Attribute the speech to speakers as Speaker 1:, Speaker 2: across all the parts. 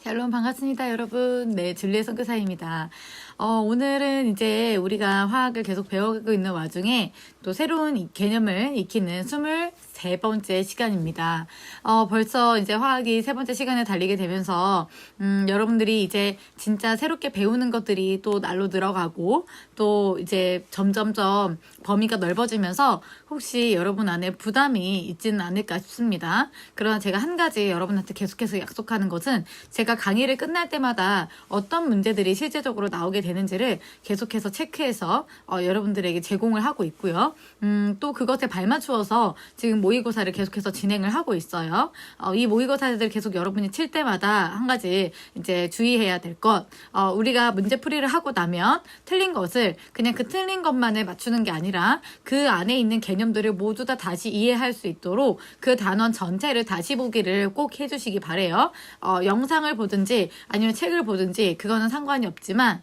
Speaker 1: 샬롬 반갑습니다, 여러분. 네, 진리의 선교사입니다. 오늘은 이제 우리가 화학을 계속 배우고 있는 와중에 또 새로운 개념을 익히는 23번째 시간입니다. 벌써 이제 화학이 3번째 시간에 달리게 되면서, 여러분들이 이제 진짜 새롭게 배우는 것들이 또 날로 늘어가고, 또 이제 점점점 범위가 넓어지면서 혹시 여러분 안에 부담이 있지는 않을까 싶습니다. 그러나 제가 한 가지 여러분한테 계속해서 약속하는 것은 제가 강의를 끝날 때마다 어떤 문제들이 실제적으로 나오게 되는지를 계속해서 체크해서 여러분들에게 제공을 하고 있고요. 또 그것에 발맞추어서 지금 모의고사를 계속해서 진행을 하고 있어요. 이 모의고사들 계속 여러분이 칠 때마다 한 가지 이제 주의해야 될 것, 우리가 문제풀이를 하고 나면 틀린 것을 그냥 그 틀린 것만을 맞추는 게 아니라 그 안에 있는 개념들을 모두 다 다시 이해할 수 있도록 그 단원 전체를 다시 보기를 꼭 해주시기 바래요. 영상을 보든지 아니면 책을 보든지 그거는 상관이 없지만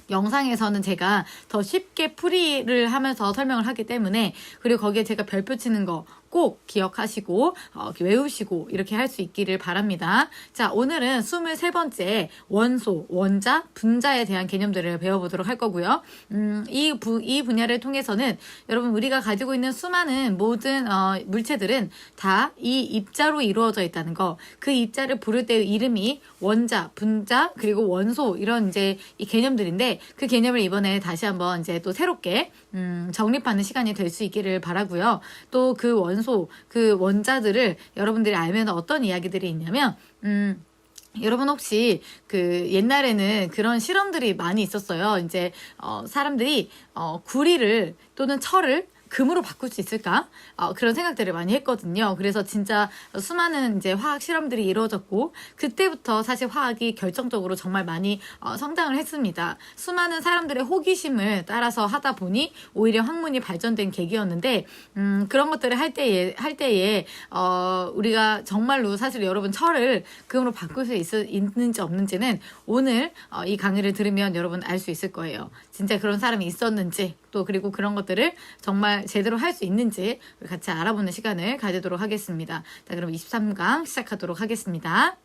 Speaker 1: 영상에서는 제가 더 쉽게 풀이를 하면서 설명을 하기 때문에, 그리고 거기에 제가 별표 치는 거 꼭 기억하시고 외우시고 이렇게 할 수 있기를 바랍니다. 자, 오늘은 23번째 원소, 원자, 분자에 대한 개념들을 배워보도록 할 거고요. 이 분야를 통해서는 여러분 우리가 가지고 있는 수많은 모든 물체들은 다 이 입자로 이루어져 있다는 거, 그 입자를 부를 때의 이름이 원자, 분자, 그리고 원소, 이런 이제 이 개념들인데, 그 개념을 이번에 다시 한번 이제 또 새롭게 정립하는 시간이 될 수 있기를 바라고요. 또 그 원소, 그 원자들을 여러분들이 알면 어떤 이야기들이 있냐면, 여러분 혹시 그 옛날에는 그런 실험들이 많이 있었어요. 이제 사람들이 구리를 또는 철을 금으로 바꿀 수 있을까? 그런 생각들을 많이 했거든요. 그래서 진짜 수많은 이제 화학 실험들이 이루어졌고, 그때부터 사실 화학이 결정적으로 정말 많이 성장을 했습니다. 수많은 사람들의 호기심을 따라서 하다 보니 오히려 학문이 발전된 계기였는데, 그런 것들을 할 때에 우리가 정말로 사실 여러분 철을 금으로 바꿀 수 있는지 없는지는 오늘 이 강의를 들으면 여러분 알 수 있을 거예요. 진짜 그런 사람이 있었는지, 또 그리고 그런 것들을 정말 제대로 할 수 있는지 같이 알아보는 시간을 가지도록 하겠습니다. 자, 그럼 23강 시작하도록 하겠습니다.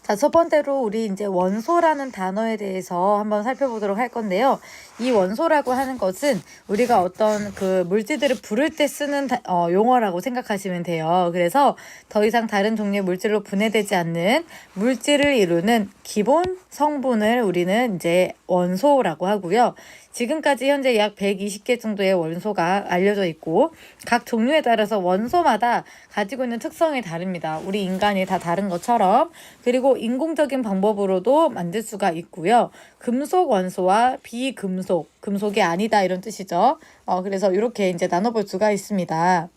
Speaker 1: 자, 첫 번째로 우리 이제 원소라는 단어에 대해서 한번 살펴보도록 할 건데요. 이 원소라고 하는 것은 우리가 어떤 그 물질들을 부를 때 쓰는 용어라고 생각하시면 돼요. 그래서 더 이상 다른 종류의 물질로 분해되지 않는 물질을 이루는 기본 성분을 우리는 이제 원소라고 하고요. 지금까지 현재 약 120개 정도의 원소가 알려져 있고, 각 종류에 따라서 원소마다 가지고 있는 특성이 다릅니다. 우리 인간이 다 다른 것처럼. 그리고 인공적인 방법으로도 만들 수가 있고요. 금속 원소와 비금속, 금속이 아니다 이런 뜻이죠. 그래서 이렇게 이제 나눠볼 수가 있습니다.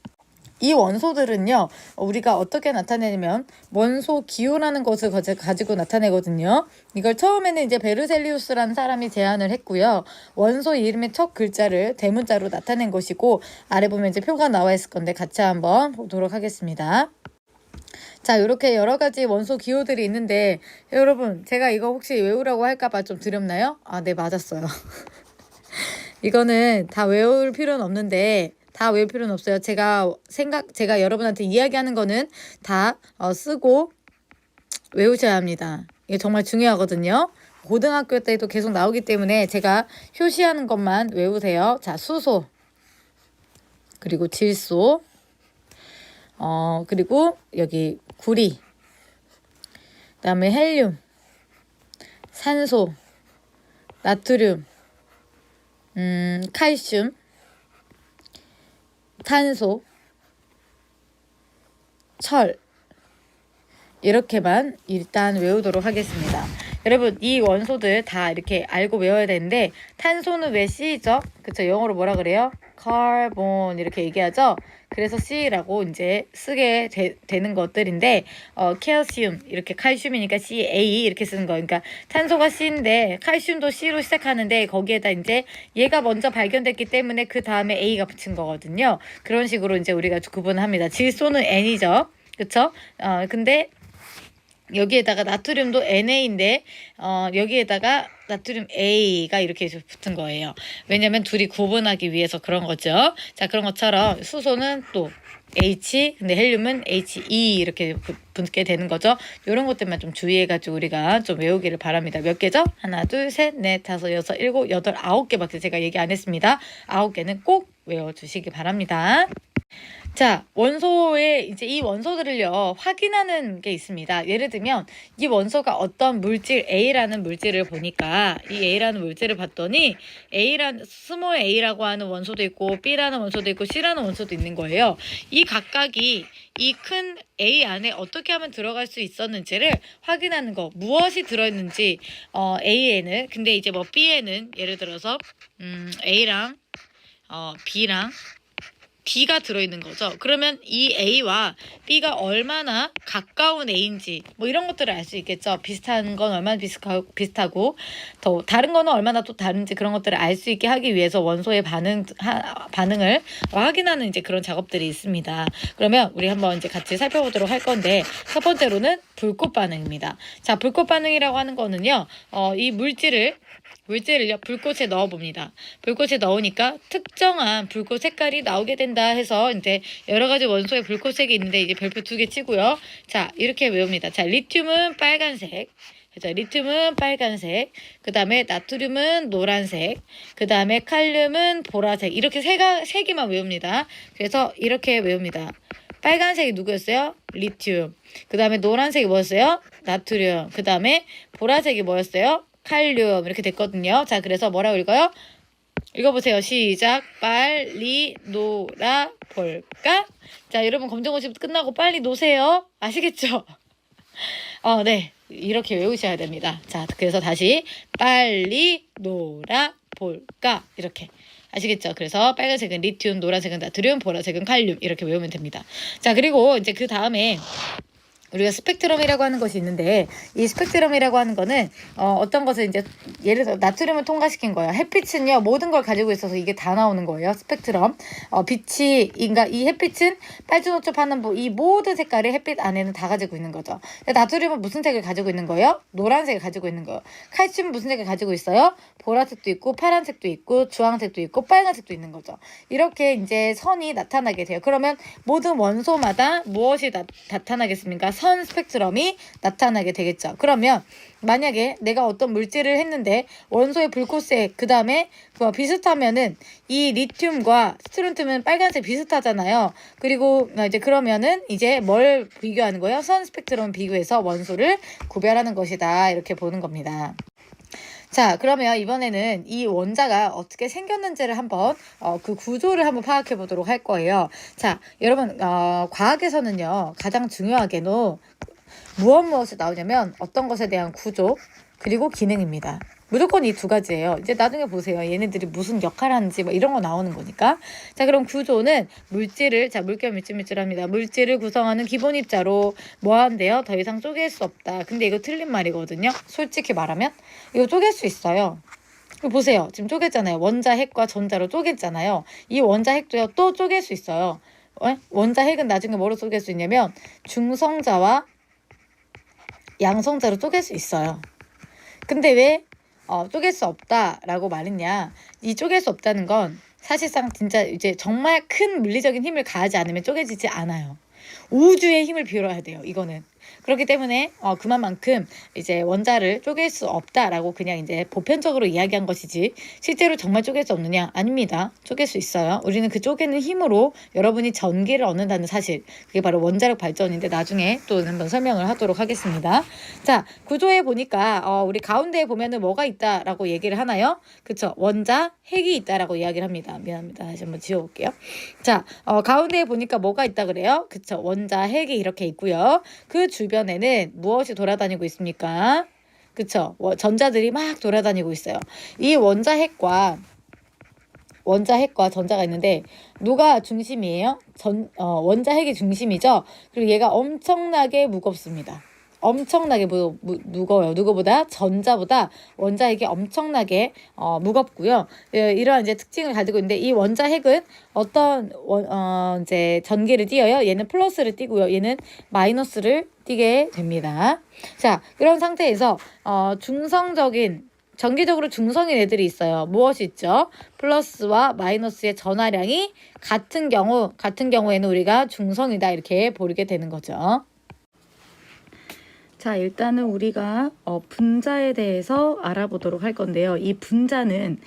Speaker 1: 이 원소들은요, 우리가 어떻게 나타내냐면 원소 기호라는 것을 가지고 나타내거든요. 이걸 처음에는 이제 베르셀리우스라는 사람이 제안을 했고요. 원소 이름의 첫 글자를 대문자로 나타낸 것이고, 아래 보면 이제 표가 나와 있을 건데 같이 한번 보도록 하겠습니다. 자, 이렇게 여러 가지 원소 기호들이 있는데, 여러분 제가 이거 혹시 외우라고 할까봐 좀 두렵나요? 네, 맞았어요. 이거는 다 외울 필요는 없는데, 다 외울 필요는 없어요. 제가 여러분한테 이야기하는 거는 다 쓰고 외우셔야 합니다. 이게 정말 중요하거든요. 고등학교 때도 계속 나오기 때문에 제가 표시하는 것만 외우세요. 자, 수소, 그리고 질소, 그리고 여기 구리, 그다음에 헬륨, 산소, 나트륨, 칼슘, 탄소, 철, 이렇게만 일단 외우도록 하겠습니다. 여러분 이 원소들 다 이렇게 알고 외워야 되는데, 탄소는 왜 C죠? 그쵸? 영어로 뭐라 그래요? 카본 이렇게 얘기하죠? 그래서 C라고 이제 쓰게 되는 것들인데, 칼슘, 이렇게 칼슘이니까 CA 이렇게 쓰는 거. 그러니까 탄소가 C인데 칼슘도 C로 시작하는데, 거기에다 이제 얘가 먼저 발견됐기 때문에 그 다음에 A가 붙인 거거든요. 그런 식으로 이제 우리가 구분합니다. 질소는 N이죠. 그쵸? 근데 여기에다가 나트륨도 NA인데 여기에다가 나트륨 A가 이렇게 붙은 거예요. 왜냐면 둘이 구분하기 위해서 그런 거죠. 자, 그런 것처럼 수소는 또 H, 근데 헬륨은 HE 이렇게 붙게 되는 거죠. 이런 것들만 좀 주의해가지고 우리가 좀 외우기를 바랍니다. 몇 개죠? 하나, 둘, 셋, 넷, 다섯, 여섯, 일곱, 여덟, 9개밖에 제가 얘기 안 했습니다. 9개는 꼭 외워주시기 바랍니다. 자, 원소에 이제 이 원소들을요, 확인하는 게 있습니다. 예를 들면, 이 원소가 어떤 물질, A라는 물질을 보니까, 이 A라는 물질을 봤더니, 스몰 A라고 하는 원소도 있고, B라는 원소도 있고, C라는 원소도 있는 거예요. 이 각각이 이 큰 A 안에 어떻게 하면 들어갈 수 있었는지를 확인하는 거. 무엇이 들어있는지, A에는, 근데 이제 뭐 B에는, 예를 들어서, A랑, B랑, D가 들어있는 거죠. 그러면 이 A와 B가 얼마나 가까운 A인지 뭐 이런 것들을 알 수 있겠죠. 비슷한 건 얼마나 비슷하고 더 다른 거는 얼마나 또 다른지 그런 것들을 알 수 있게 하기 위해서 원소의 반응을 확인하는 이제 그런 작업들이 있습니다. 그러면 우리 한번 이제 같이 살펴보도록 할 건데 첫 번째로는 불꽃 반응입니다. 자, 불꽃 반응이라고 하는 거는요. 이 물질을요 불꽃에 넣어 봅니다. 불꽃에 넣으니까 특정한 불꽃 색깔이 나오게 된다 해서 이제 여러 가지 원소의 불꽃색이 있는데 이제 별표 2개 치고요. 자, 이렇게 외웁니다. 자, 리튬은 빨간색. 그죠? 리튬은 빨간색. 그 다음에 나트륨은 노란색. 그 다음에 칼륨은 보라색. 이렇게 세 개만 외웁니다. 그래서 이렇게 외웁니다. 빨간색이 누구였어요? 리튬. 그 다음에 노란색이 뭐였어요? 나트륨. 그 다음에 보라색이 뭐였어요? 칼륨. 이렇게 됐거든요. 자, 그래서 뭐라고 읽어요? 읽어보세요. 시작. 빨리 놀아볼까? 자, 여러분 검정고시 끝나고 빨리 노세요. 아시겠죠? 네. 이렇게 외우셔야 됩니다. 자, 그래서 다시 빨리 놀아볼까? 이렇게. 아시겠죠? 그래서 빨간색은 리튬, 노란색은 나트륨, 보라색은 칼륨 이렇게 외우면 됩니다. 자, 그리고 이제 그 다음에 우리가 스펙트럼이라고 하는 것이 있는데 이 스펙트럼이라고 하는 거는 어떤 것을 이제 예를 들어 나트륨을 통과시킨 거예요. 햇빛은요 모든 걸 가지고 있어서 이게 다 나오는 거예요. 스펙트럼. 그러니까 이 햇빛은 빨주노초 파남보 이 모든 색깔의 햇빛 안에는 다 가지고 있는 거죠. 나트륨은 무슨 색을 가지고 있는 거예요? 노란색을 가지고 있는 거예요. 칼슘은 무슨 색을 가지고 있어요? 보라색도 있고 파란색도 있고 주황색도 있고 빨간색도 있는 거죠. 이렇게 이제 선이 나타나게 돼요. 그러면 모든 원소마다 무엇이 나타나겠습니까? 선 스펙트럼이 나타나게 되겠죠. 그러면 만약에 내가 어떤 물질을 했는데 원소의 불꽃색 그 다음에 비슷하면은 이 리튬과 스트론튬은 빨간색 비슷하잖아요. 그리고 이제 그러면은 이제 뭘 비교하는 거예요? 선 스펙트럼 비교해서 원소를 구별하는 것이다. 이렇게 보는 겁니다. 자, 그러면 이번에는 이 원자가 어떻게 생겼는지를 한번 그 구조를 한번 파악해 보도록 할 거예요. 자, 여러분 과학에서는요 가장 중요하게는 무엇이 나오냐면 어떤 것에 대한 구조 그리고 기능입니다. 무조건 이 두 가지예요. 이제 나중에 보세요. 얘네들이 무슨 역할을 하는지 뭐 이런 거 나오는 거니까. 자, 그럼 구조는 물질을 물결 밀집합니다. 물질을 구성하는 기본 입자로 뭐 한대요? 더 이상 쪼갤 수 없다. 근데 이거 틀린 말이거든요. 솔직히 말하면 이거 쪼갤 수 있어요. 이거 보세요. 지금 쪼갰잖아요. 원자 핵과 전자로 쪼갰잖아요. 이 원자 핵도요 또 쪼갤 수 있어요. 원자 핵은 나중에 뭐로 쪼갤 수 있냐면 중성자와 양성자로 쪼갤 수 있어요. 근데 왜 쪼갤 수 없다라고 말했냐? 이 쪼갤 수 없다는 건 사실상 진짜 이제 정말 큰 물리적인 힘을 가하지 않으면 쪼개지지 않아요. 우주의 힘을 빌어야 돼요. 이거는. 그렇기 때문에 그만큼 이제 원자를 쪼갤 수 없다라고 그냥 이제 보편적으로 이야기한 것이지 실제로 정말 쪼갤 수 없느냐? 아닙니다. 쪼갤 수 있어요. 우리는 그 쪼개는 힘으로 여러분이 전기를 얻는다는 사실 그게 바로 원자력 발전인데 나중에 또 한번 설명을 하도록 하겠습니다. 자, 구조에 보니까 우리 가운데에 보면은 뭐가 있다라고 얘기를 하나요? 그쵸? 원자 핵이 있다라고 이야기를 합니다. 미안합니다. 다시 한번 지워볼게요. 자, 가운데에 보니까 뭐가 있다 그래요? 그쵸? 원자 핵이 이렇게 있고요. 그 주변에는 무엇이 돌아다니고 있습니까? 그쵸? 전자들이 막 돌아다니고 있어요. 이 원자 핵과 전자가 있는데 누가 중심이에요? 원자 핵이 중심이죠. 그리고 얘가 엄청나게 무겁습니다. 엄청나게 무거워요. 누구보다 전자보다 원자 핵이 엄청나게 무겁고요. 이러한 이제 특징을 가지고 있는데 이 원자 핵은 어떤 이제 전기를 띄어요. 얘는 플러스를 띄고요. 얘는 마이너스를 띄게 됩니다. 자, 그런 상태에서 중성적인 정기적으로 중성인 애들이 있어요. 무엇이 있죠? 플러스와 마이너스의 전하량이 같은 경우에는 우리가 중성이다 이렇게 보게 되는 거죠. 자, 일단은 우리가 분자에 대해서 알아보도록 할 건데요. 이 분자는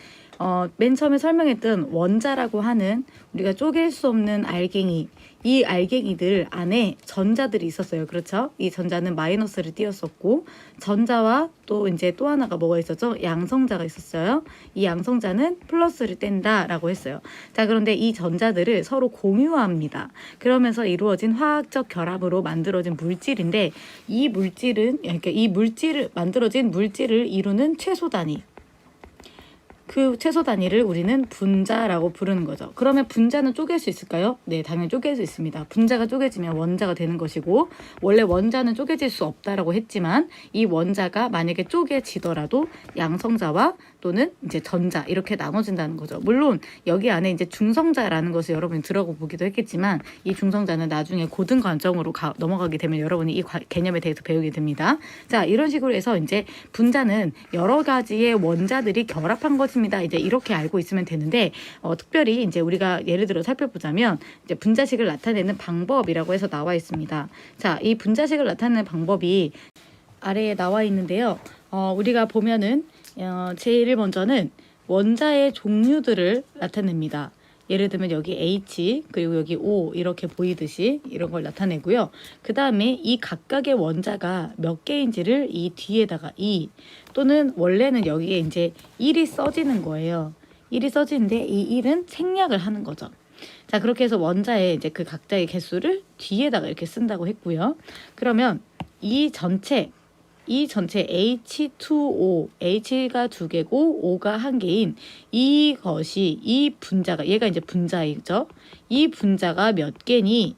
Speaker 1: 맨 처음에 설명했던 원자라고 하는 우리가 쪼갤 수 없는 알갱이, 이 알갱이들 안에 전자들이 있었어요. 그렇죠? 이 전자는 마이너스를 띄었었고, 전자와 또 이제 또 하나가 뭐가 있었죠? 양성자가 있었어요. 이 양성자는 플러스를 뗀다라고 했어요. 자, 그런데 이 전자들을 서로 공유합니다. 그러면서 이루어진 화학적 결합으로 만들어진 물질인데, 그러니까 이 물질을 만들어진 물질을 이루는 최소 단위, 그 최소 단위를 우리는 분자라고 부르는 거죠. 그러면 분자는 쪼갤 수 있을까요? 네, 당연히 쪼갤 수 있습니다. 분자가 쪼개지면 원자가 되는 것이고, 원래 원자는 쪼개질 수 없다라고 했지만 이 원자가 만약에 쪼개지더라도 양성자와 또는 이제 전자 이렇게 나눠진다는 거죠. 물론 여기 안에 이제 중성자라는 것을 여러분이 들어보기도 했겠지만 이 중성자는 나중에 고등 과정으로 넘어가게 되면 여러분이 이 개념에 대해서 배우게 됩니다. 자, 이런 식으로 해서 이제 분자는 여러 가지의 원자들이 결합한 것입니다. 이제 이렇게 알고 있으면 되는데 특별히 이제 우리가 예를 들어 살펴보자면 이제 분자식을 나타내는 방법이라고 해서 나와 있습니다. 자, 이 분자식을 나타내는 방법이 아래에 나와 있는데요. 우리가 보면은 제일 먼저는 원자의 종류들을 나타냅니다. 예를 들면 여기 H 그리고 여기 O 이렇게 보이듯이 이런 걸 나타내고요. 그 다음에 이 각각의 원자가 몇 개인지를 이 뒤에다가 2 또는 원래는 여기에 이제 1이 써지는 거예요. 1이 써지는데 이 1은 생략을 하는 거죠. 자, 그렇게 해서 원자의 이제 그 각자의 개수를 뒤에다가 이렇게 쓴다고 했고요. 그러면 이 전체 H2O, H가 2개고 O가 1개인 이것이 이 분자가 얘가 이제 분자이죠. 이 분자가 몇 개니?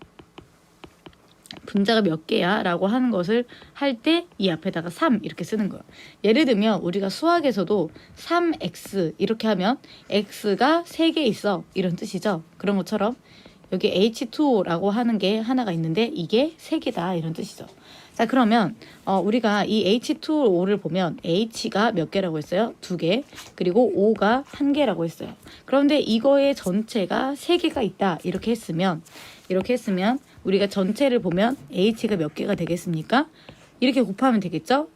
Speaker 1: 분자가 몇 개야? 라고 하는 것을 할 때 이 앞에다가 3 이렇게 쓰는 거예요. 예를 들면 우리가 수학에서도 3x 이렇게 하면 x가 3개 있어 이런 뜻이죠. 그런 것처럼 여기 H2O라고 하는 게 하나가 있는데 이게 3개다 이런 뜻이죠. 자, 그러면 우리가 이 H2O를 보면 H가 몇 개라고 했어요? 2개. 그리고 O가 1개라고 했어요. 그런데 이거의 전체가 3개가 있다. 이렇게 했으면 우리가 전체를 보면 H가 몇 개가 되겠습니까? 이렇게 곱하면 되겠죠?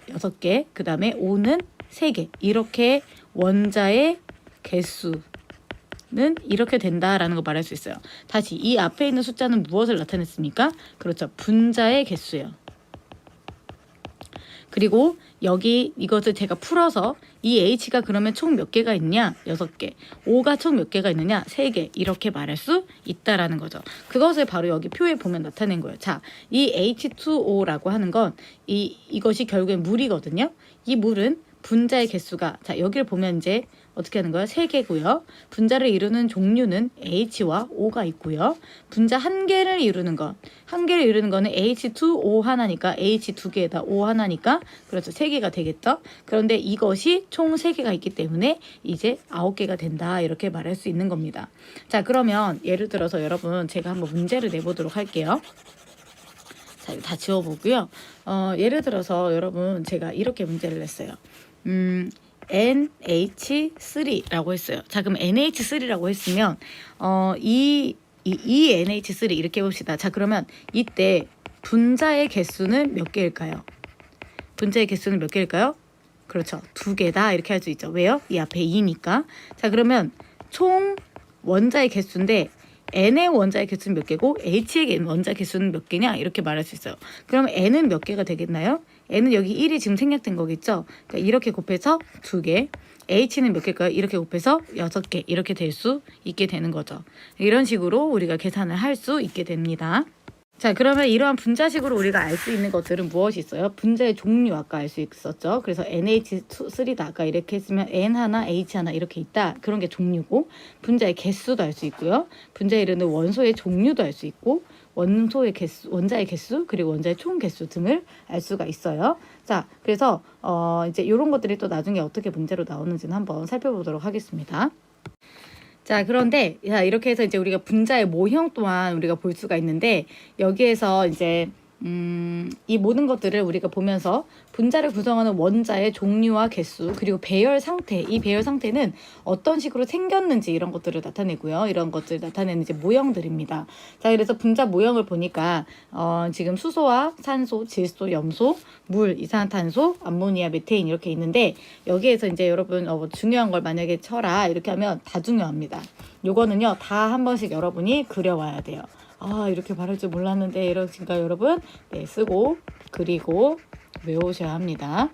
Speaker 1: 6개. 그 다음에 O는 3개. 이렇게 원자의 개수 는 이렇게 된다라는 거 말할 수 있어요. 다시 이 앞에 있는 숫자는 무엇을 나타냈습니까? 그렇죠. 분자의 개수예요. 그리고 여기 이것을 제가 풀어서 이 H가 그러면 총 몇 개가 있냐? 6개. O가 총 몇 개가 있느냐? 3개. 이렇게 말할 수 있다라는 거죠. 그것을 바로 여기 표에 보면 나타낸 거예요. 자, 이 H2O라고 하는 건 이것이 결국엔 물이거든요. 이 물은 분자의 개수가 자, 여기를 보면 이제 어떻게 하는 거야? 3개고요. 분자를 이루는 종류는 H와 O가 있고요. 분자 한 개를 이루는 거는 H2O 하나니까 H 2개에다 O 하나니까 그렇죠. 3개가 되겠죠. 그런데 이것이 총 3개가 있기 때문에 이제 9개가 된다. 이렇게 말할 수 있는 겁니다. 자, 그러면 예를 들어서 여러분 제가 한번 문제를 내보도록 할게요. 자, 다 지워보고요. 예를 들어서 여러분 제가 이렇게 문제를 냈어요. NH3라고 했어요. 자, 그럼 NH3라고 했으면 이 NH3 이렇게 해봅시다. 자, 그러면 이때 분자의 개수는 몇 개일까요? 분자의 개수는 몇 개일까요? 그렇죠. 2개다 이렇게 할 수 있죠. 왜요? 이 앞에 2니까. 자, 그러면 총 원자의 개수인데 N의 원자의 개수는 몇 개고 H의 원자 개수는 몇 개냐 이렇게 말할 수 있어요. 그럼 N은 몇 개가 되겠나요? N은 여기 1이 지금 생략된 거겠죠. 그러니까 이렇게 곱해서 2개. H는 몇 개일까요? 이렇게 곱해서 6개 이렇게 될 수 있게 되는 거죠. 이런 식으로 우리가 계산을 할 수 있게 됩니다. 자, 그러면 이러한 분자식으로 우리가 알 수 있는 것들은 무엇이 있어요? 분자의 종류 아까 알 수 있었죠. 그래서 NH3다 아까 이렇게 했으면 N 하나, H 하나 이렇게 있다. 그런 게 종류고 분자의 개수도 알 수 있고요. 분자에 이르는 원소의 종류도 알 수 있고 원소의 개수, 원자의 개수 그리고 원자의 총 개수 등을 알 수가 있어요. 자, 그래서 이제 이런 것들이 또 나중에 어떻게 문제로 나오는지는 한번 살펴보도록 하겠습니다. 자, 그런데 이렇게 해서 이제 우리가 분자의 모형 또한 우리가 볼 수가 있는데 여기에서 이제 이 모든 것들을 우리가 보면서 분자를 구성하는 원자의 종류와 개수, 그리고 배열 상태, 이 배열 상태는 어떤 식으로 생겼는지 이런 것들을 나타내고요. 이런 것들을 나타내는 이제 모형들입니다. 자, 그래서 분자 모형을 보니까 지금 수소와 산소, 질소, 염소, 물, 이산화탄소, 암모니아, 메테인 이렇게 있는데 여기에서 이제 여러분 중요한 걸 만약에 쳐라 이렇게 하면 다 중요합니다. 요거는요 다 한 번씩 여러분이 그려와야 돼요. 아, 이렇게 말할 줄 몰랐는데 이러니까 여러분 네, 쓰고 그리고 외우셔야 합니다.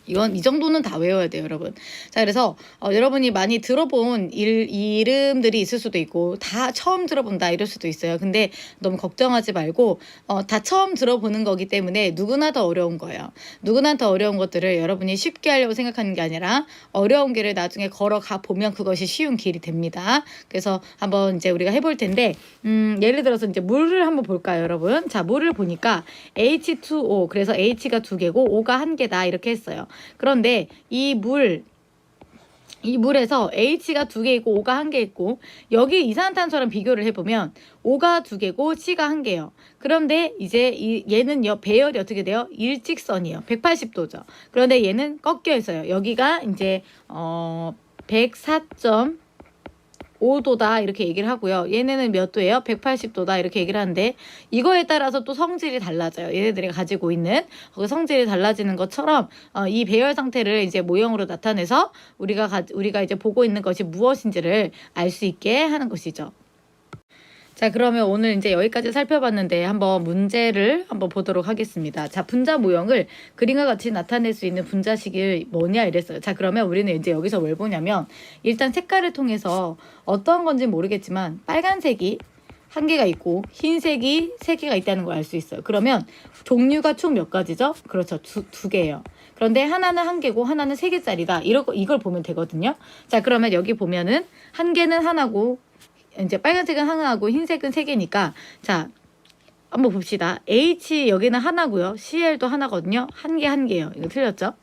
Speaker 1: 이 정도는 다 외워야 돼요, 여러분. 자, 그래서 여러분이 많이 들어본 이름들이 있을 수도 있고 다 처음 들어본다 이럴 수도 있어요. 근데 너무 걱정하지 말고 다 처음 들어보는 거기 때문에 누구나 더 어려운 거예요. 누구나 더 어려운 것들을 여러분이 쉽게 하려고 생각하는 게 아니라 어려운 길을 나중에 걸어가 보면 그것이 쉬운 길이 됩니다. 그래서 한번 이제 우리가 해볼 텐데 예를 들어서 이제 물을 한번 볼까요, 여러분? 자, 물을 보니까 H2O, 그래서 H가 2개고 O가 1개다 이렇게 했어요. 그런데 이 물에서 H가 2개 있고 O가 1개 있고 여기 이산화탄소랑 비교를 해보면 O가 2개고 C가 1개예요. 그런데 이제 얘는요 배열이 어떻게 돼요? 일직선이에요. 180도죠. 그런데 얘는 꺾여 있어요. 여기가 이제 104.5도다 이렇게 얘기를 하고요. 얘네는 몇 도예요? 180도다 이렇게 얘기를 하는데 이거에 따라서 또 성질이 달라져요. 얘네들이 가지고 있는 그 성질이 달라지는 것처럼 이 배열 상태를 이제 모형으로 나타내서 우리가 이제 보고 있는 것이 무엇인지를 알 수 있게 하는 것이죠. 자, 그러면 오늘 이제 여기까지 살펴봤는데 한번 문제를 한번 보도록 하겠습니다. 자, 분자 모형을 그림과 같이 나타낼 수 있는 분자식이 뭐냐 이랬어요. 자, 그러면 우리는 이제 여기서 뭘 보냐면 일단 색깔을 통해서 어떤 건지 모르겠지만 빨간색이 1개가 있고 흰색이 3개가 있다는 걸 알 수 있어요. 그러면 종류가 총 몇 가지죠? 그렇죠. 두 개예요. 그런데 하나는 1개고 하나는 3개짜리다. 이걸 보면 되거든요. 자, 그러면 여기 보면은 1개는 하나고 이제 빨간색은 하나고 흰색은 3개니까 자 한번 봅시다. H 여기는 하나고요. Cl도 하나거든요. 1개예요. 이거 틀렸죠?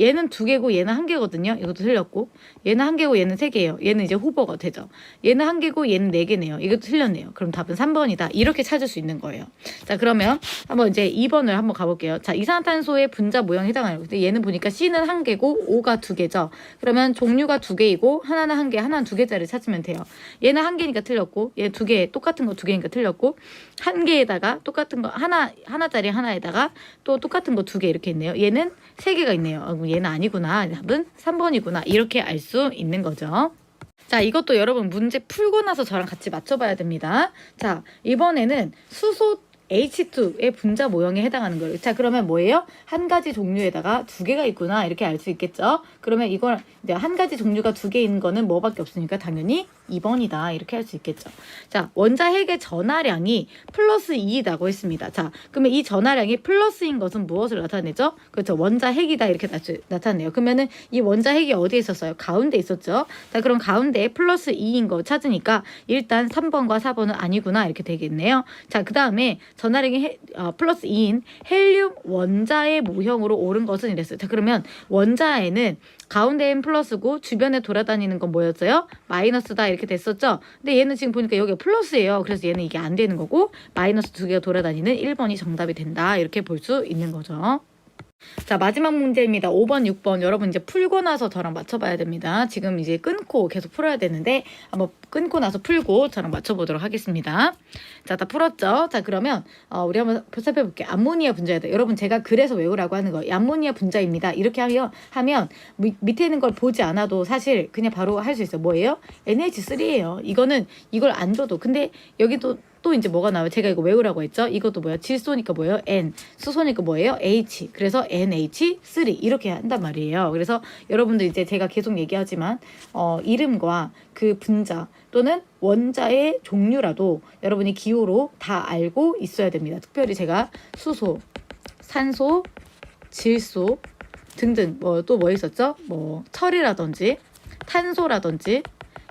Speaker 1: 얘는 2개고 얘는 1개거든요. 이것도 틀렸고 얘는 1개고 얘는 3개예요. 얘는 이제 후보가 되죠. 얘는 1개고 얘는 4개네요. 이것도 틀렸네요. 그럼 답은 3번이다. 이렇게 찾을 수 있는 거예요. 자, 그러면 한번 이제 2번을 한번 가볼게요. 자, 이산화탄소의 분자 모형에 해당해요. 근데 얘는 보니까 C는 1개고 O가 2개죠. 그러면 종류가 2개이고 하나는 1개, 하나는 2개짜리 찾으면 돼요. 얘는 1개니까 틀렸고 얘 2개 똑같은 거 2개니까 틀렸고 1개에다가 똑같은 거 하나짜리 하나에다가 또 똑같은 거 2개 이렇게 있네요. 얘는 3개가 있네요. 얘는 아니구나. 답은 3번이구나. 이렇게 알 수 있는 거죠. 자, 이것도 여러분 문제 풀고 나서 저랑 같이 맞춰봐야 됩니다. 자, 이번에는 수소 H2의 분자 모형에 해당하는 거예요. 자, 그러면 뭐예요? 한 가지 종류에다가 2개가 있구나 이렇게 알 수 있겠죠. 그러면 이걸 이제 한 가지 종류가 2개 있는 거는 뭐밖에 없으니까 당연히 2번이다 이렇게 할 수 있겠죠. 자, 원자 핵의 전하량이 플러스 2이라고 했습니다. 자, 그러면 이 전하량이 플러스인 것은 무엇을 나타내죠? 그렇죠. 원자 핵이다 이렇게 나타내요. 그러면은 이 원자 핵이 어디에 있었어요? 가운데 있었죠. 자, 그럼 가운데에 플러스 2인 거 찾으니까 일단 3번과 4번은 아니구나 이렇게 되겠네요. 자, 그 다음에 전하량이 플러스 2인 헬륨 원자의 모형으로 옳은 것은 이랬어요. 자, 그러면 원자에는 가운데엔 플러스고 주변에 돌아다니는 건 뭐였어요? 마이너스다 이렇게 됐었죠. 근데 얘는 지금 보니까 여기가 플러스예요. 그래서 얘는 이게 안 되는 거고 마이너스 2개가 돌아다니는 1번이 정답이 된다 이렇게 볼 수 있는 거죠. 자, 마지막 문제입니다. 5번, 6번 여러분 이제 풀고 나서 저랑 맞춰봐야 됩니다. 지금 이제 끊고 계속 풀어야 되는데 한번 끊고 나서 풀고 저랑 맞춰보도록 하겠습니다. 자, 다 풀었죠? 자, 그러면 우리 한번 살펴볼게요. 암모니아 분자이다. 여러분 제가 그래서 외우라고 하는 거예요. 암모니아 분자입니다. 이렇게 하면 밑에 있는 걸 보지 않아도 사실 그냥 바로 할 수 있어요. 뭐예요? NH3예요. 이걸 안 줘도 근데 여기도 또 이제 뭐가 나와요? 제가 이거 외우라고 했죠? 이것도 뭐야? 질소니까 뭐예요? N. 수소니까 뭐예요? H. 그래서 NH3 이렇게 한단 말이에요. 그래서 여러분들 이제 제가 계속 얘기하지만 이름과 그 분자 또는 원자의 종류라도 여러분이 기호로 다 알고 있어야 됩니다. 특별히 제가 수소, 산소, 질소 등등 또 뭐 있었죠? 뭐 철이라든지 탄소라든지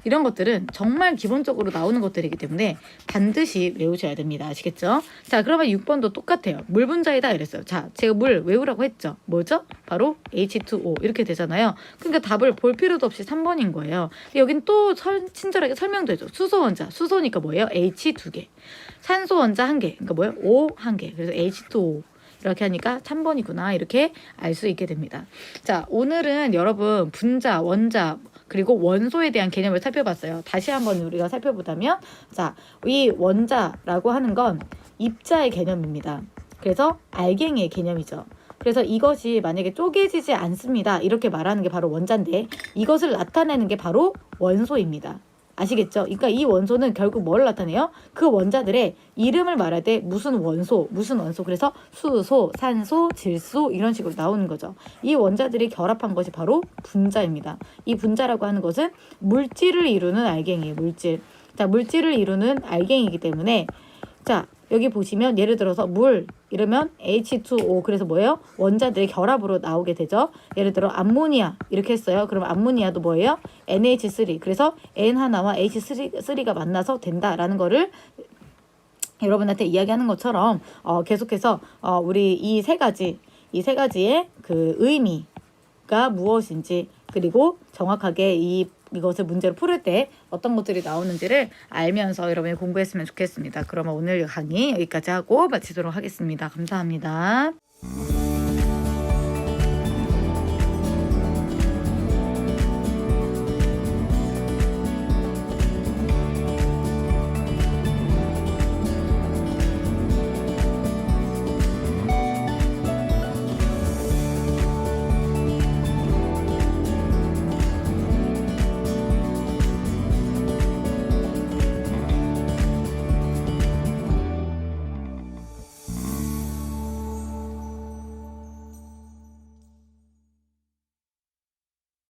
Speaker 1: 이런 것들은 정말 기본적으로 나오는 것들이기 때문에 반드시 외우셔야 됩니다. 아시겠죠? 자, 그러면 6번도 똑같아요. 물 분자이다 이랬어요. 자, 제가 물 외우라고 했죠. 뭐죠? 바로 H2O 이렇게 되잖아요. 그러니까 답을 볼 필요도 없이 3번인 거예요. 여긴 또 친절하게 설명도 해줘. 수소 원자, 수소니까 뭐예요? H 2개. 산소 원자 1개, 그러니까 뭐예요? O 1개. 그래서 H2O. 이렇게 하니까 3번이구나 이렇게 알 수 있게 됩니다. 자, 오늘은 여러분 분자, 원자 그리고 원소에 대한 개념을 살펴봤어요. 다시 한번 우리가 살펴보자면 자, 이 원자라고 하는 건 입자의 개념입니다. 그래서 알갱이의 개념이죠. 그래서 이것이 만약에 쪼개지지 않습니다. 이렇게 말하는 게 바로 원자인데 이것을 나타내는 게 바로 원소입니다. 아시겠죠? 그러니까 이 원소는 결국 뭘 나타내요? 그 원자들의 이름을 말할 때 무슨 원소. 그래서 수소, 산소, 질소 이런 식으로 나오는 거죠. 이 원자들이 결합한 것이 바로 분자입니다. 이 분자라고 하는 것은 물질을 이루는 알갱이에요. 물질. 자, 물질을 이루는 알갱이기 때문에 자, 여기 보시면 예를 들어서 물 이러면 H2O 그래서 뭐예요? 원자들의 결합으로 나오게 되죠. 예를 들어 암모니아 이렇게 했어요. 그럼 암모니아도 뭐예요? NH3 그래서 N 하나와 H3가 만나서 된다라는 거를 여러분한테 이야기하는 것처럼 계속해서 우리 이 세 가지의 그 의미가 무엇인지 그리고 정확하게 이것을 문제로 풀을 때 어떤 것들이 나오는지를 알면서 여러분이 공부했으면 좋겠습니다. 그러면 오늘 강의 여기까지 하고 마치도록 하겠습니다. 감사합니다.